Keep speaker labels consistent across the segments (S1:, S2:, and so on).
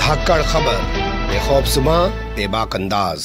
S1: धाकड़ खबर, बेखौफजुमा बेबाक अंदाज।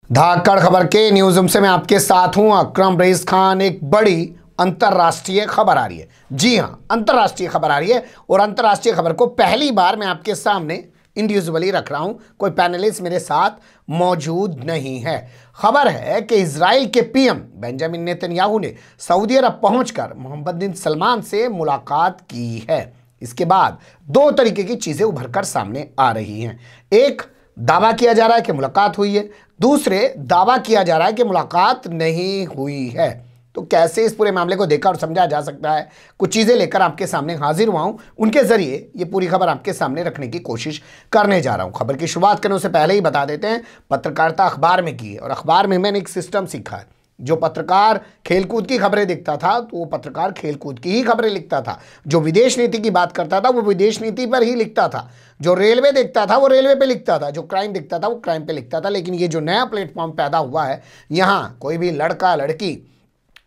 S2: धाकड़ खबर के न्यूज़ रूम से मैं आपके साथ हूं अकरम रईस खान। एक बड़ी अंतर्राष्ट्रीय खबर आ रही है। जी हां, अंतर्राष्ट्रीय खबर आ रही है और अंतर्राष्ट्रीय खबर को पहली बार मैं आपके सामने इंडिविजुअली रख रहा हूं। कोई पैनलिस्ट मेरे साथ मौजूद नहीं है। खबर है कि इजराइल के पीएम बेंजामिन नेतन्याहू ने सऊदी अरब पहुंचकर मोहम्मद बिन सलमान से मुलाकात की है। इसके बाद दो तरीके की चीजें उभरकर सामने आ रही हैं। एक, दावा किया जा रहा है कि मुलाकात हुई है। दूसरे, दावा किया जा रहा है कि मुलाकात नहीं हुई है। तो कैसे इस पूरे मामले को देखा और समझा जा सकता है, कुछ चीजें लेकर आपके सामने हाजिर हुआ हूं। उनके जरिए ये पूरी खबर आपके सामने रखने की कोशिश करने जा रहा हूं। खबर की शुरुआत करने से पहले ही बता देते हैं, पत्रकारिता अखबार में की है और अखबार में मैंने एक सिस्टम सीखा है। जो पत्रकार खेलकूद की खबरें देखता था तो वो पत्रकार खेलकूद की ही खबरें लिखता था। जो विदेश नीति की बात करता था वो विदेश नीति पर ही लिखता था। जो रेलवे देखता था वो रेलवे पे लिखता था। जो क्राइम देखता था वो क्राइम पे लिखता था। लेकिन ये जो नया प्लेटफॉर्म पैदा हुआ है, यहाँ कोई भी लड़का लड़की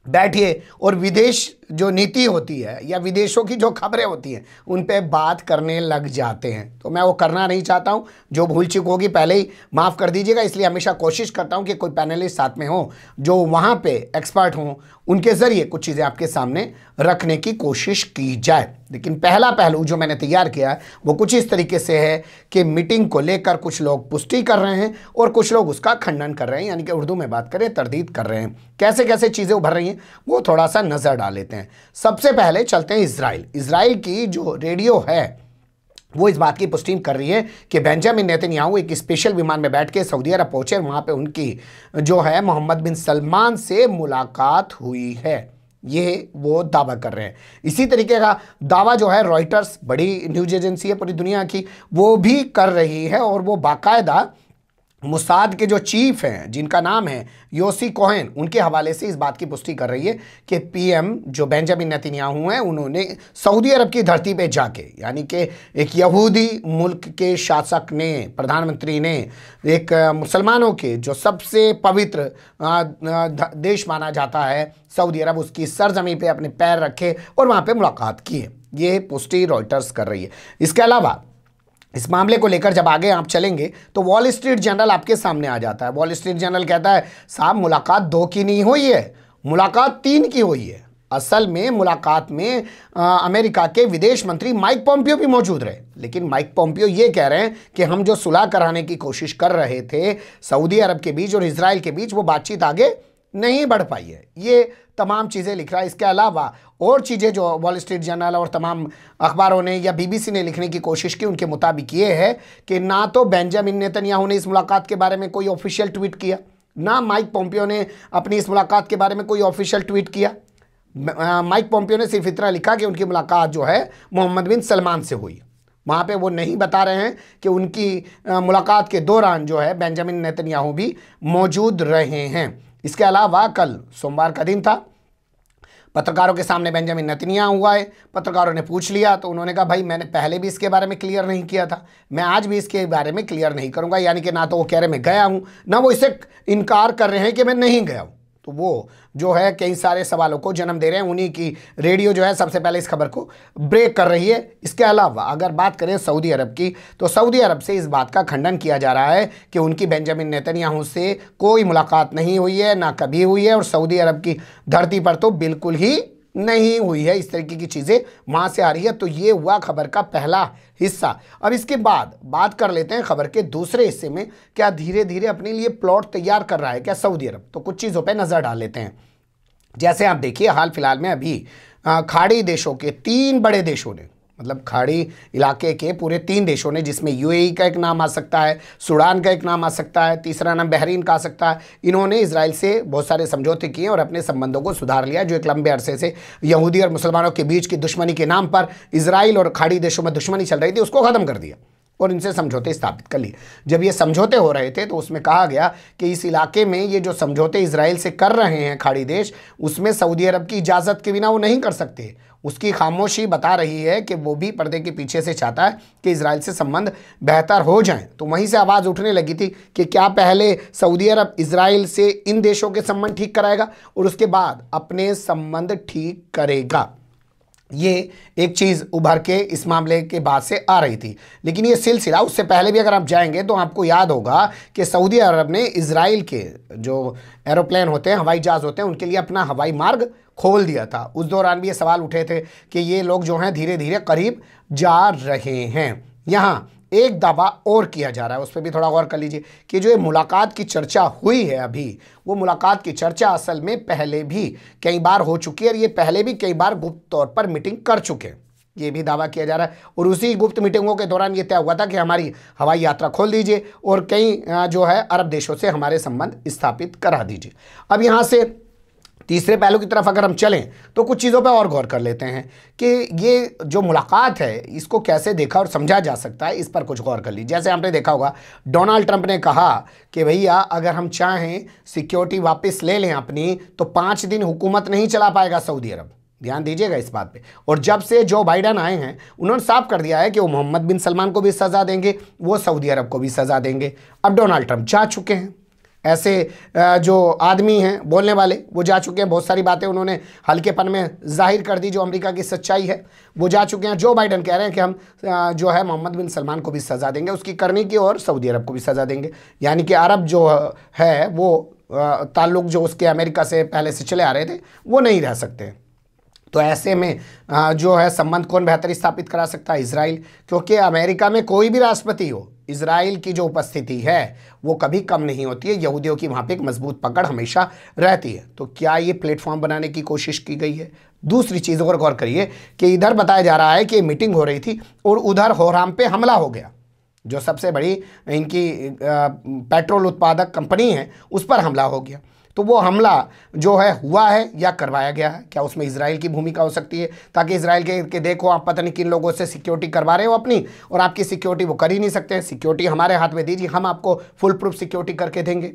S2: बैठिए और विदेश जो नीति होती है या विदेशों की जो खबरें होती हैं उन पे बात करने लग जाते हैं। तो मैं वो करना नहीं चाहता हूँ। जो भूल चूक होगी पहले ही माफ़ कर दीजिएगा। इसलिए हमेशा कोशिश करता हूँ कि कोई पैनलिस्ट साथ में हो जो वहाँ पे एक्सपर्ट हों, उनके ज़रिए कुछ चीज़ें आपके सामने रखने की कोशिश की जाए। लेकिन पहला पहलू जो मैंने तैयार किया है वो कुछ इस तरीके से है कि मीटिंग को लेकर कुछ लोग पुष्टि कर रहे हैं और कुछ लोग उसका खंडन कर रहे हैं, यानी कि उर्दू में बात करें तरदीद कर रहे हैं। कैसे कैसे चीज़ें उभर रही हैं वो थोड़ा सा नज़र डाल लेते हैं। सबसे पहले चलते हैं इजराइल की जो रेडियो है वो इस बात की पुष्टि कर रही है कि बेंजामिन नेतन्याहू एक स्पेशल विमान में बैठ के सऊदी अरब पहुंचे। वहां पे उनकी जो है मोहम्मद बिन सलमान से मुलाकात हुई है। ये वो दावा कर रहे हैं। इसी तरीके का दावा जो है रॉयटर्स, बड़ी न्यूज एजेंसी है पूरी दुनिया की, वो भी कर रही है और वो बाकायदा मुसाद के जो चीफ हैं जिनका नाम है योसी कोहेन, उनके हवाले से इस बात की पुष्टि कर रही है कि पीएम जो बेंजामिन नेतन्याहू हैं उन्होंने सऊदी अरब की धरती पे जाके, यानी कि एक यहूदी मुल्क के शासक ने, प्रधानमंत्री ने, एक मुसलमानों के जो सबसे पवित्र देश माना जाता है सऊदी अरब, उसकी सरजमी पे अपने पैर रखे और वहाँ पे मुलाकात की है। ये पुष्टि रॉयटर्स कर रही है। इसके अलावा इस मामले को लेकर जब आगे आप चलेंगे तो वॉल स्ट्रीट जर्नल आपके सामने आ जाता है। वॉल स्ट्रीट जर्नल कहता है साहब मुलाकात 2 की नहीं हुई है, मुलाकात 3 की हुई है। असल में मुलाकात में अमेरिका के विदेश मंत्री माइक पोम्पियो भी मौजूद रहे। लेकिन माइक पोम्पियो ये कह रहे हैं कि हम जो सुलह कराने की कोशिश कर रहे थे सऊदी अरब के बीच और इजराइल के बीच, वो बातचीत आगे नहीं बढ़ पाई है। ये तमाम चीज़ें लिख रहा है। इसके अलावा और चीज़ें जो वॉल स्ट्रीट जर्नल और तमाम अखबारों ने या बीबीसी ने लिखने की कोशिश की, उनके मुताबिक ये है कि ना तो बेंजामिन नेतन्याहू ने इस मुलाकात के बारे में कोई ऑफिशियल ट्वीट किया, ना माइक पोम्पियो ने अपनी इस मुलाकात के बारे में कोई ऑफिशियल ट्वीट किया। माइक पोम्पियो ने सिर्फ इतना लिखा कि उनकी मुलाकात जो है मोहम्मद बिन सलमान से हुई। वहाँ पे वो नहीं बता रहे हैं कि उनकी मुलाकात के दौरान जो है बेंजामिन नेतन्याहू भी मौजूद रहे हैं। इसके अलावा कल सोमवार का दिन था, पत्रकारों के सामने बेंजामिन नेतन्याहू आए। पत्रकारों ने पूछ लिया तो उन्होंने कहा भाई मैंने पहले भी इसके बारे में क्लियर नहीं किया था, मैं आज भी इसके बारे में क्लियर नहीं करूंगा। यानी कि ना तो वो कह रहे मैं गया हूं, ना वो इसे इनकार कर रहे हैं कि मैं नहीं गया हूं। तो वो जो है कई सारे सवालों को जन्म दे रहे हैं। उन्हीं की रेडियो जो है सबसे पहले इस खबर को ब्रेक कर रही है। इसके अलावा अगर बात करें सऊदी अरब की, तो सऊदी अरब से इस बात का खंडन किया जा रहा है कि उनकी बेंजामिन नेतन्याहू से कोई मुलाकात नहीं हुई है, ना कभी हुई है, और सऊदी अरब की धरती पर तो बिल्कुल ही नहीं हुई है। इस तरीके की चीज़ें वहाँ से आ रही है। तो ये हुआ खबर का पहला हिस्सा। अब इसके बाद बात कर लेते हैं खबर के दूसरे हिस्से में, क्या धीरे धीरे अपने लिए प्लॉट तैयार कर रहा है क्या सऊदी अरब। तो कुछ चीज़ों पे नज़र डाल लेते हैं। जैसे आप देखिए हाल फिलहाल में अभी खाड़ी देशों के 3 बड़े देशों ने, मतलब खाड़ी इलाके के पूरे 3 देशों ने, जिसमें यूएई का एक नाम आ सकता है, सूडान का एक नाम आ सकता है, तीसरा नाम बहरीन का आ सकता है, इन्होंने इजराइल से बहुत सारे समझौते किए और अपने संबंधों को सुधार लिया। जो एक लंबे अरसे से यहूदी और मुसलमानों के बीच की दुश्मनी के नाम पर इजराइल और खाड़ी देशों में दुश्मनी चल रही थी, उसको ख़त्म कर दिया और इनसे समझौते स्थापित कर लिए। जब ये समझौते हो रहे थे तो उसमें कहा गया कि इस इलाके में ये जो समझौते इजराइल से कर रहे हैं खाड़ी देश, उसमें सऊदी अरब की इजाज़त के बिना वो नहीं कर सकते। उसकी खामोशी बता रही है कि वो भी पर्दे के पीछे से चाहता है कि इजराइल से संबंध बेहतर हो जाएं। तो वहीं से आवाज़ उठने लगी थी कि क्या पहले सऊदी अरब इजराइल से इन देशों के संबंध ठीक कराएगा और उसके बाद अपने संबंध ठीक करेगा। ये एक चीज़ उभर के इस मामले के बाद से आ रही थी। लेकिन ये सिलसिला उससे पहले भी अगर आप जाएंगे तो आपको याद होगा कि सऊदी अरब ने इजराइल के जो एरोप्लेन होते हैं, हवाई जहाज़ होते हैं, उनके लिए अपना हवाई मार्ग खोल दिया था। उस दौरान भी ये सवाल उठे थे कि ये लोग जो हैं धीरे धीरे करीब जा रहे हैं। यहाँ एक दावा और किया जा रहा है, उस पर भी थोड़ा गौर कर लीजिए कि जो ये मुलाकात की चर्चा हुई है अभी, वो मुलाकात की चर्चा असल में पहले भी कई बार हो चुकी है और ये पहले भी कई बार गुप्त तौर पर मीटिंग कर चुके हैं, ये भी दावा किया जा रहा है। और उसी गुप्त मीटिंगों के दौरान ये तय हुआ था कि हमारी हवाई यात्रा खोल दीजिए और कई जो है अरब देशों से हमारे संबंध स्थापित करा दीजिए। अब यहाँ से तीसरे पहलू की तरफ अगर हम चलें तो कुछ चीज़ों पर और गौर कर लेते हैं कि ये जो मुलाकात है इसको कैसे देखा और समझा जा सकता है, इस पर कुछ गौर कर लीजिए। जैसे आपने देखा होगा डोनाल्ड ट्रंप ने कहा कि भैया अगर हम चाहें सिक्योरिटी वापस ले लें अपनी, तो 5 दिन हुकूमत नहीं चला पाएगा सऊदी अरब। ध्यान दीजिएगा इस बात पे। और जब से जो बाइडन आए हैं उन्होंने साफ कर दिया है कि वो मोहम्मद बिन सलमान को भी सज़ा देंगे, वो सऊदी अरब को भी सज़ा देंगे। अब डोनाल्ड ट्रंप जा चुके हैं, ऐसे जो आदमी हैं बोलने वाले, वो जा चुके हैं। बहुत सारी बातें उन्होंने हल्केपन में जाहिर कर दी, जो अमेरिका की सच्चाई है वो जा चुके हैं। जो बाइडन कह रहे हैं कि हम जो है मोहम्मद बिन सलमान को भी सज़ा देंगे, उसकी करनी की, और सऊदी अरब को भी सज़ा देंगे। यानी कि अरब जो है वो ताल्लुक़ जो उसके अमेरिका से पहले से चले आ रहे थे वो नहीं रह सकते। तो ऐसे में जो है संबंध कौन बेहतर स्थापित करा सकता है? इजराइल, क्योंकि अमेरिका में कोई भी राष्ट्रपति हो, इजराइल की जो उपस्थिति है वो कभी कम नहीं होती है। यहूदियों की वहाँ पे एक मजबूत पकड़ हमेशा रहती है। तो क्या ये प्लेटफॉर्म बनाने की कोशिश की गई है? दूसरी चीज़ और गौर करिए कि इधर बताया जा रहा है कि मीटिंग हो रही थी और उधर होराम पे हमला हो गया, जो सबसे बड़ी इनकी पेट्रोल उत्पादक कंपनी है उस पर हमला हो गया। तो वो हमला जो है हुआ है या करवाया गया है? क्या उसमें इजराइल की भूमिका हो सकती है, ताकि इजराइल के देखो आप पता नहीं किन लोगों से सिक्योरिटी करवा रहे हो अपनी, और आपकी सिक्योरिटी वो कर ही नहीं सकते हैं, सिक्योरिटी हमारे हाथ में दीजिए, हम आपको फुल प्रूफ सिक्योरिटी करके देंगे।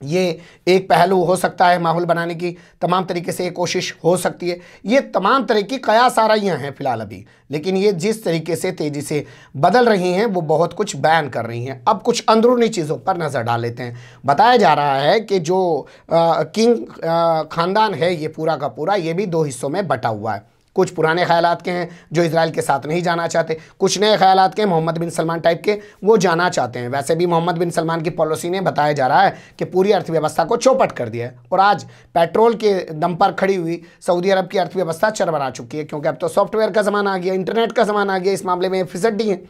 S2: ये एक पहलू हो सकता है, माहौल बनाने की तमाम तरीके से ये कोशिश हो सकती है। ये तमाम तरह की कयास आराइयाँ हैं फिलहाल अभी, लेकिन ये जिस तरीके से तेज़ी से बदल रही हैं वो बहुत कुछ बयान कर रही हैं। अब कुछ अंदरूनी चीज़ों पर नज़र डाल लेते हैं। बताया जा रहा है कि जो किंग ख़ानदान है ये पूरा का पूरा, ये भी 2 हिस्सों में बटा हुआ है। कुछ पुराने ख्यालात के हैं जो इजराइल के साथ नहीं जाना चाहते, कुछ नए ख्यालात के मोहम्मद बिन सलमान टाइप के वो जाना चाहते हैं। वैसे भी मोहम्मद बिन सलमान की पॉलिसी ने बताया जा रहा है कि पूरी अर्थव्यवस्था को चौपट कर दिया है, और आज पेट्रोल के दम पर खड़ी हुई सऊदी अरब की अर्थव्यवस्था चरमरा चुकी है, क्योंकि अब तो सॉफ्टवेयर का ज़माना आ गया, इंटरनेट का ज़माना आ गया। इस मामले में फिसड्डी है,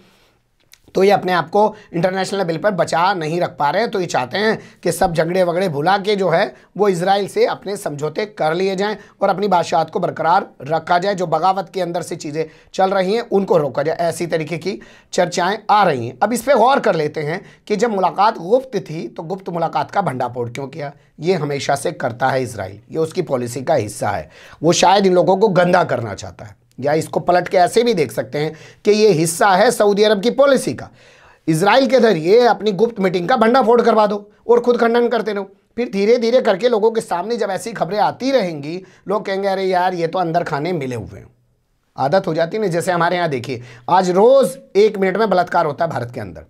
S2: तो ये अपने आप को इंटरनेशनल लेवल पर बचा नहीं रख पा रहे हैं। तो ये चाहते हैं कि सब झगड़े वगड़े भुला के जो है वो इजराइल से अपने समझौते कर लिए जाएं और अपनी बादशाहत को बरकरार रखा जाए। जो बगावत के अंदर से चीज़ें चल रही हैं उनको रोका जाए, ऐसी तरीके की चर्चाएं आ रही हैं। अब इस पर गौर कर लेते हैं कि जब मुलाकात गुप्त थी तो गुप्त मुलाकात का भंडाफोड़ क्यों किया? ये हमेशा से करता है इजराइल, ये उसकी पॉलिसी का हिस्सा है। वो शायद इन लोगों को गंदा करना चाहता है, या इसको पलट के ऐसे भी देख सकते हैं कि ये हिस्सा है सऊदी अरब की पॉलिसी का। इजराइल के जरिए अपनी गुप्त मीटिंग का भंडाफोड़ करवा दो और खुद खंडन करते रहो, फिर धीरे धीरे करके लोगों के सामने जब ऐसी खबरें आती रहेंगी, लोग कहेंगे अरे यार ये तो अंदर खाने मिले हुए हैं। आदत हो जाती है ना। जैसे हमारे यहाँ देखिए, आज रोज़ 1 मिनट में बलात्कार होता है भारत के अंदर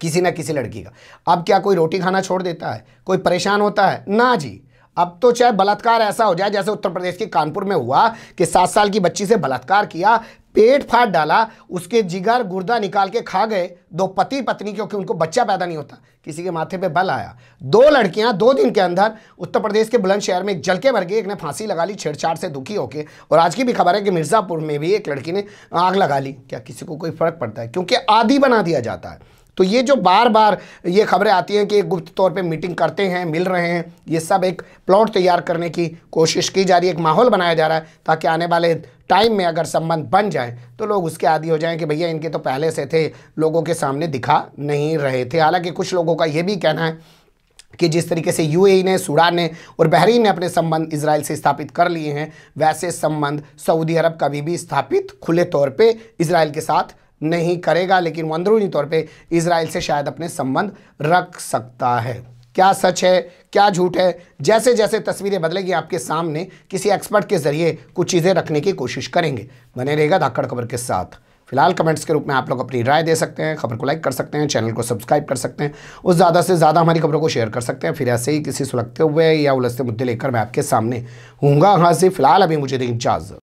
S2: किसी ना किसी लड़की का। अब क्या कोई रोटी खाना छोड़ देता है? कोई परेशान होता है? ना जी। अब तो चाहे बलात्कार ऐसा हो जाए जैसे उत्तर प्रदेश के कानपुर में हुआ कि 7 साल की बच्ची से बलात्कार किया, पेट फाड़ डाला, उसके जिगर गुर्दा निकाल के खा गए 2 पति पत्नी, क्योंकि उनको बच्चा पैदा नहीं होता, किसी के माथे पे बल आया। 2 लड़कियां 2 दिन के अंदर उत्तर प्रदेश के बुलंदशहर में एक जल के मर गई, एक ने फांसी लगा ली छेड़छाड़ से दुखी होके। और आज की भी खबर है कि मिर्ज़ापुर में भी एक लड़की ने आग लगा ली। क्या किसी को कोई फर्क पड़ता है? क्योंकि आदी बना दिया जाता है। तो ये जो बार बार ये खबरें आती हैं कि गुप्त तौर पे मीटिंग करते हैं, मिल रहे हैं, ये सब एक प्लॉट तैयार करने की कोशिश की जा रही है, एक माहौल बनाया जा रहा है, ताकि आने वाले टाइम में अगर संबंध बन जाए तो लोग उसके आदी हो जाएं कि भैया इनके तो पहले से थे, लोगों के सामने दिखा नहीं रहे थे। हालांकि कुछ लोगों का ये भी कहना है कि जिस तरीके से यूएई ने, सूडान ने और बहरीन ने अपने संबंध इजराइल से स्थापित कर लिए हैं, वैसे संबंध सऊदी अरब कभी भी स्थापित खुले तौर पे इजराइल के साथ नहीं करेगा, लेकिन वो अंदरूनी तौर पे इजराइल से शायद अपने संबंध रख सकता है। क्या सच है, क्या झूठ है, जैसे जैसे तस्वीरें बदलेगी आपके सामने किसी एक्सपर्ट के जरिए कुछ चीज़ें रखने की कोशिश करेंगे। बने रहेगा धाकड़ खबर के साथ। फिलहाल कमेंट्स के रूप में आप लोग अपनी राय दे सकते हैं, खबर को लाइक कर सकते हैं, चैनल को सब्सक्राइब कर सकते हैं, और ज़्यादा से ज़्यादा हमारी खबरों को शेयर कर सकते हैं। फिर ऐसे ही किसी सुलगते हुए या उलझते मुद्दे लेकर मैं आपके सामने हूँगा हाजिर। फिलहाल अभी मुझे दें इजाज़त।